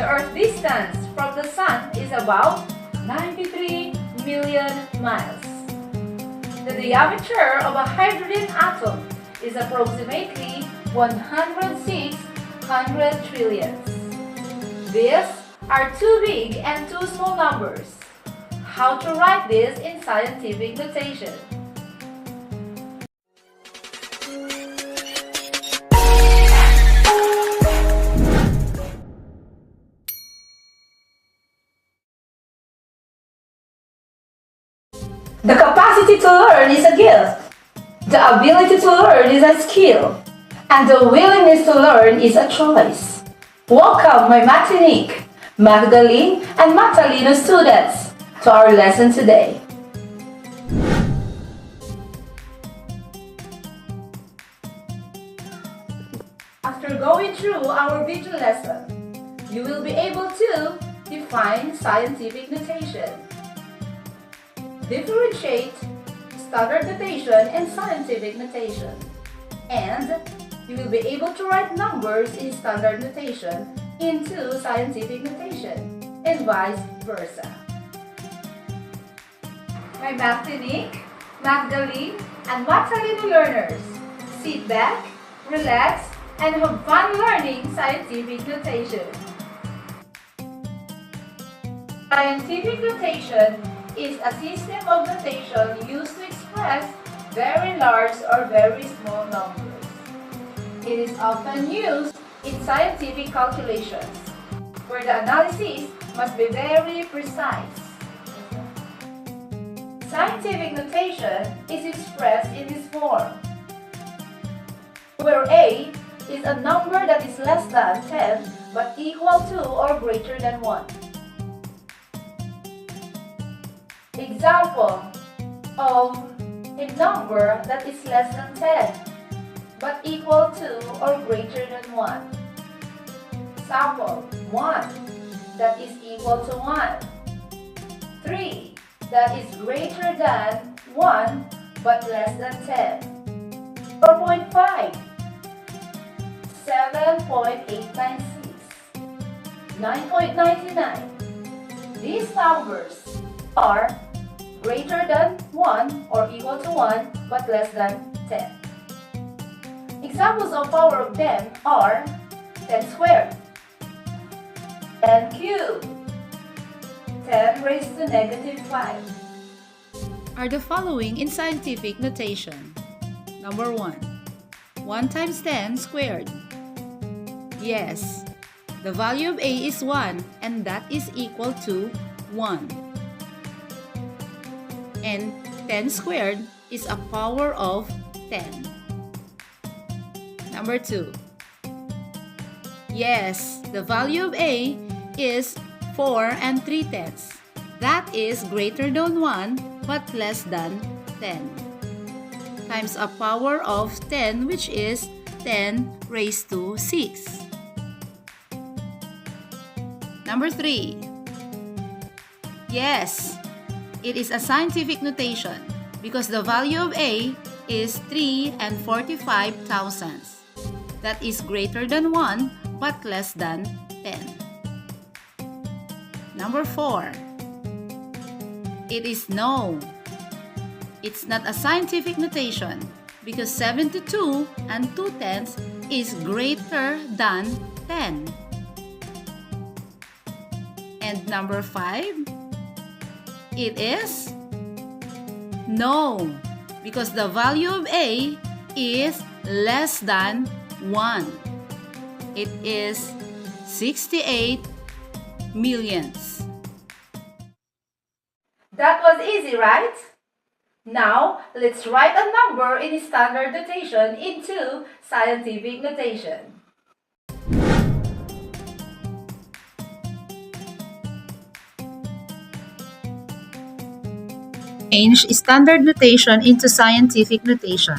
The Earth's distance from the Sun is about 93 million miles. The diameter of a hydrogen atom is approximately 106 hundred trillionths. These are two big and two small numbers. How to write this in scientific notation? The capacity to learn is a gift. The ability to learn is a skill. And the willingness to learn is a choice. Welcome, my Martinique, Magdalene, and Matalino students to our lesson today. After going through our video lesson, you will be able to define scientific notation, differentiate standard notation and scientific notation, and you will be able to write numbers in standard notation into scientific notation, and vice versa. My Martinique, Magdalene, and Matalino learners, sit back, relax, and have fun learning scientific notation. Scientific notation is a system of notation used to express very large or very small numbers. It is often used in scientific calculations, where the analysis must be very precise. Scientific notation is expressed in this form, where A is a number that is less than 10 but equal to or greater than 1. Example of a number that is less than 10 but equal to or greater than 1. Sample 1 that is equal to 1. 3 that is greater than 1 but less than 10. 4.5 7.896 9.99. These numbers are greater than 1 or equal to 1 but less than 10. Examples of power of 10 are 10 squared, 10 cubed, 10 raised to negative 5. Are the following in scientific notation. Number 1. 1 times 10 squared. Yes, the value of A is 1 and that is equal to 1. And 10 squared is a power of 10. Number 2. Yes, the value of A is 4 and 3/10. That is greater than 1 but less than 10. Times a power of 10, which is 10 raised to 6. Number 3. Yes, it is a scientific notation because the value of A is 3 and 45 thousandths. That is greater than 1 but less than 10. Number 4. It is no. It's not a scientific notation because 72 and 2/10 is greater than 10. And number 5. It is no because the value of A is less than 1. It is 68 millionths. That was easy, right? Now, let's write a number in standard notation into scientific notation. Change standard notation into scientific notation.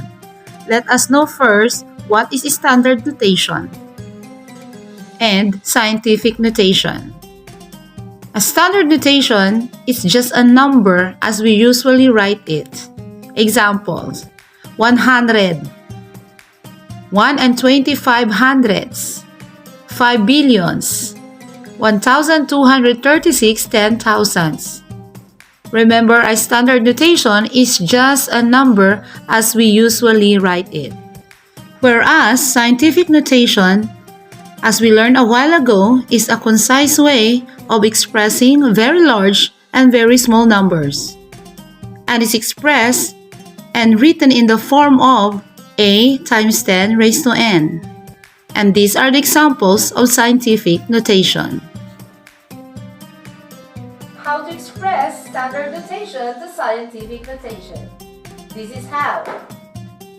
Let us know first what is standard notation and scientific notation. A standard notation is just a number as we usually write it. Examples: 100, 1 and 25 hundredths, 5 billions, 1,236 10,000s. Remember, a standard notation is just a number as we usually write it. Whereas scientific notation, as we learned a while ago, is a concise way of expressing very large and very small numbers, and is expressed and written in the form of a times 10 raised to n. And these are the examples of scientific notation. How to express standard notation to scientific notation. This is how.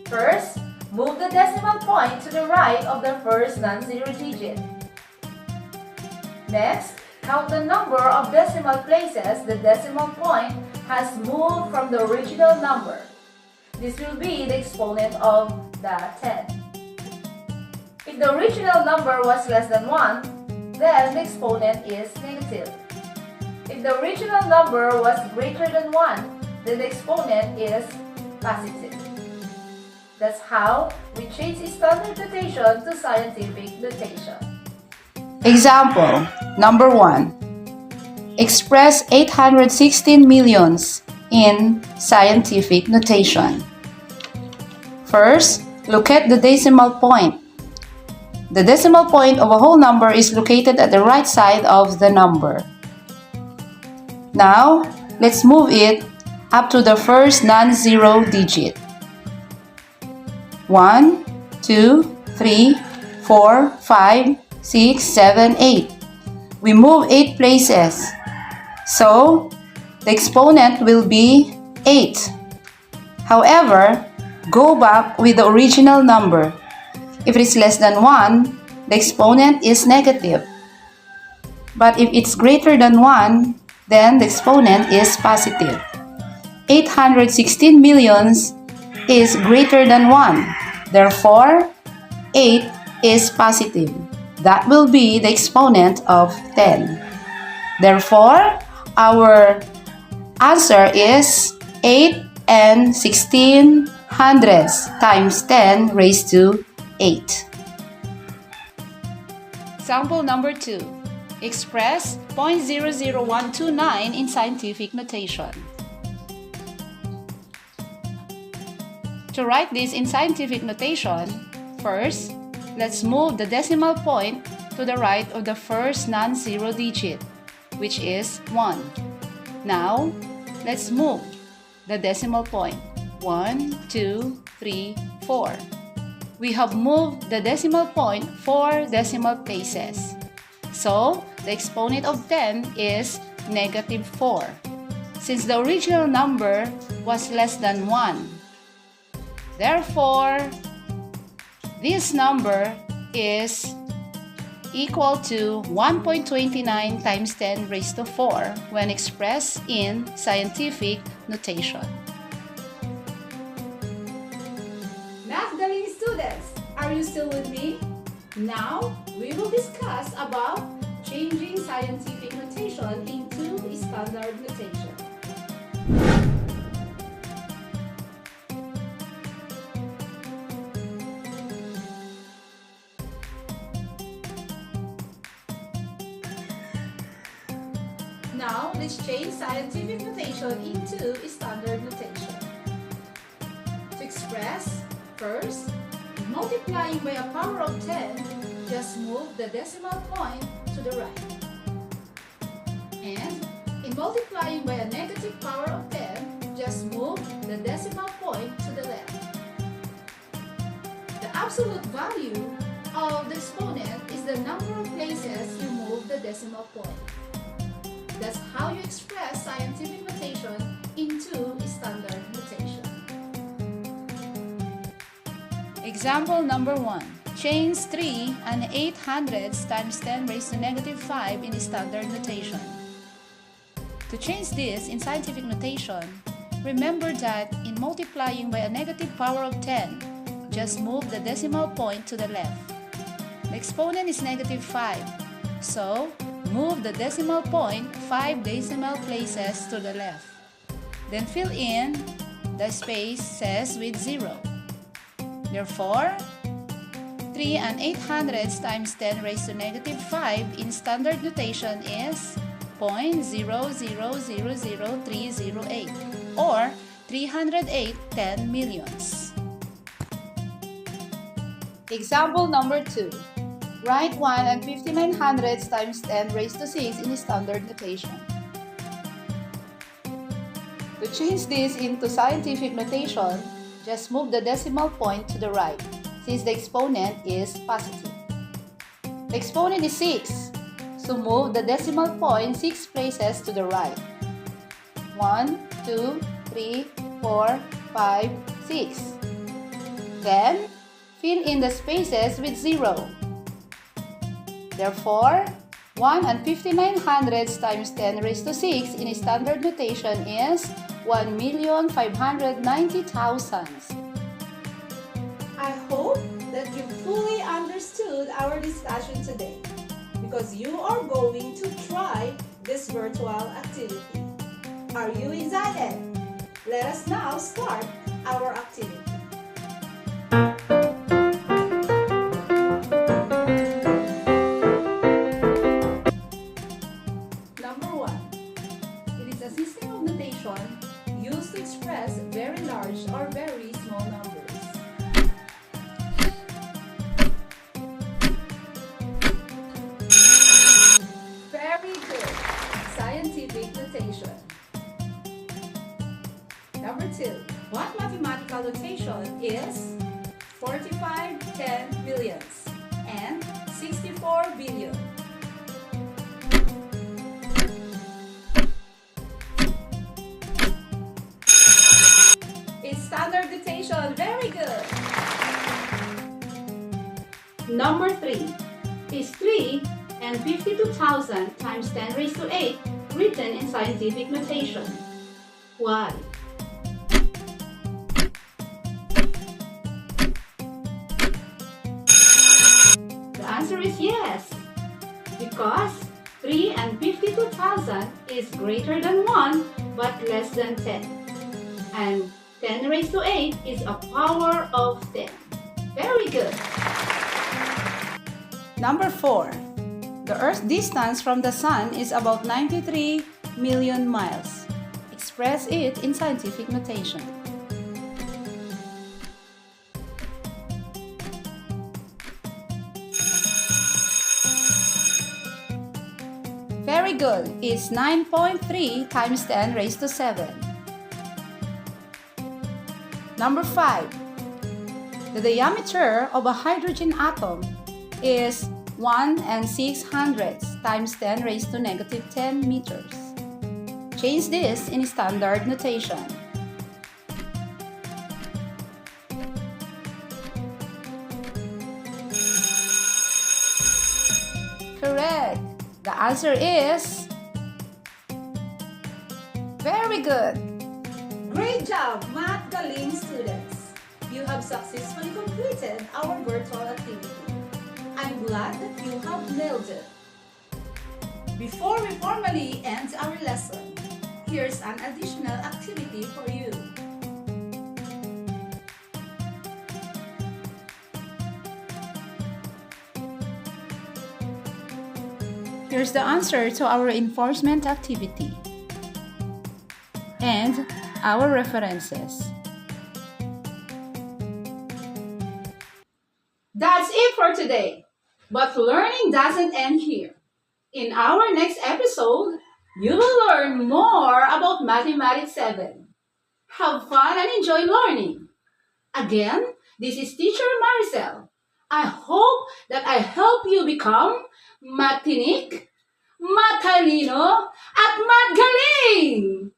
First, move the decimal point to the right of the first non-zero digit. Next, count the number of decimal places the decimal point has moved from the original number. This will be the exponent of the 10. If the original number was less than 1, then the exponent is negative. If the original number was greater than 1, then the exponent is positive. That's how we change standard notation to scientific notation. Example number 1. Express 816 millions in scientific notation. First, look at the decimal point. The decimal point of a whole number is located at the right side of the number. Now, let's move it up to the first non-zero digit. 1, 2, 3, 4, 5, 6, 7, 8. We move 8 places. So, the exponent will be 8. However, go back with the original number. If it is less than 1, the exponent is negative. But if it's greater than 1, then the exponent is positive. 816 millions is greater than 1. Therefore, 8 is positive. That will be the exponent of 10. Therefore, our answer is 8 and 16 hundredths times 10 raised to 8. Example number 2. Express 0.00129 in scientific notation. To write this in scientific notation, first, let's move the decimal point to the right of the first non-zero digit, which is 1. Now, let's move the decimal point. 1, 2, 3, 4. We have moved the decimal point 4 decimal places. So, the exponent of 10 is negative 4. Since the original number was less than 1. Therefore, this number is equal to 1.29 times 10 raised to 4 when expressed in scientific notation. Math Galing students, are you still with me? Now, we will discuss about changing scientific notation into standard notation. Now, let's change scientific notation into standard notation. To express, first, multiplying by a power of 10, just move the decimal point to the right. And in multiplying by a negative power of 10, just move the decimal point to the left. The absolute value of the exponent is the number of places you move the decimal point. That's how you express scientific notation into standard notation. Example number 1. Change 3 and 8 hundredths times 10 raised to negative 5 in standard notation. To change this in scientific notation, remember that in multiplying by a negative power of 10, just move the decimal point to the left. The exponent is negative 5, so move the decimal point 5 decimal places to the left. Then fill in the spaces with 0. Therefore, 3 and 800ths times 10 raised to negative 5 in standard notation is 0.0000308 or 308 10 millions. Example number 2. Write 1 and 5900ths times 10 raised to 6 in standard notation. To change this into scientific notation, just move the decimal point to the right, since the exponent is positive. The exponent is 6, so move the decimal point 6 places to the right. 1, 2, 3, 4, 5, 6. Then, fill in the spaces with 0. Therefore, 1 and 5900ths times 10 raised to 6 in standard notation is 1,590,000. I hope that you fully understood our discussion today because you are going to try this virtual activity. Are you excited? Let us now start our activity. Number 1. It is a system of notation used to express very large or very small numbers. Very good. Scientific notation. Number 2. What mathematical notation is 45 10 millions and 64 billion? It's standard notation. Very good. Number 3 is 3 and 52,000 times 10 raised to 8 written in scientific notation. Why? The answer is yes, because 3 and 52,000 is greater than 1 but less than 10. And 10 raised to 8 is a power of 10. Very good. Number 4. The Earth's distance from the Sun is about 93 million miles. Express it in scientific notation. Very good. It's 9.3 times 10 raised to 7. Number 5. The diameter of a hydrogen atom is 1 and 600ths times 10 raised to negative 10 meters. Change this in standard notation. Correct. The answer is very good. Great job, Math Galing students! You have successfully completed our virtual activity. I'm glad that you have nailed it. Before we formally end our lesson, here's an additional activity for you. Here's the answer to our reinforcement activity and our references. That's it for today. But learning doesn't end here. In our next episode, you will learn more about Mathematics 7. Have fun and enjoy learning. Again, this is Teacher Maricel. I hope that I help you become matinik, matalino, at magaling!